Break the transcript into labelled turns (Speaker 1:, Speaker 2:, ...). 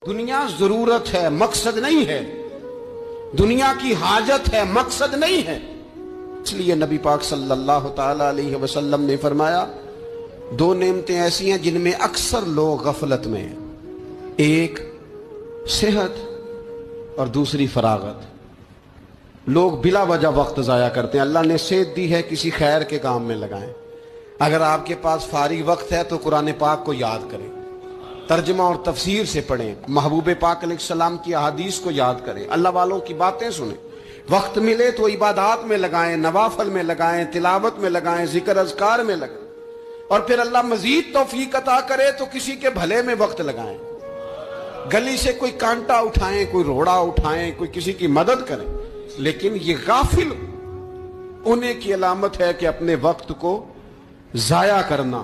Speaker 1: دنیا ضرورت ہے، مقصد نہیں ہے۔ دنیا کی حاجت ہے، مقصد نہیں ہے۔ اس لیے نبی پاک صلی اللہ تعالی علیہ وسلم نے فرمایا دو نعمتیں ایسی ہیں جن میں اکثر لوگ غفلت میں ہیں، ایک صحت اور دوسری فراغت۔ لوگ بلا وجہ وقت ضائع کرتے ہیں۔ اللہ نے صحت دی ہے، کسی خیر کے کام میں لگائیں۔ اگر آپ کے پاس فارغ وقت ہے تو قرآن پاک کو یاد کریں، ترجمہ اور تفسیر سے پڑھیں، محبوب پاک علیہ السلام کی احادیث کو یاد کریں، اللہ والوں کی باتیں سنیں۔ وقت ملے تو عبادات میں لگائیں، نوافل میں لگائیں، تلاوت میں لگائیں، ذکر اذکار میں لگائیں، اور پھر اللہ مزید توفیق عطا کرے تو کسی کے بھلے میں وقت لگائیں۔ گلی سے کوئی کانٹا اٹھائیں، کوئی روڑا اٹھائیں، کوئی کسی کی مدد کریں، لیکن یہ غافل ہونے کی علامت ہے کہ اپنے وقت کو ضائع کرنا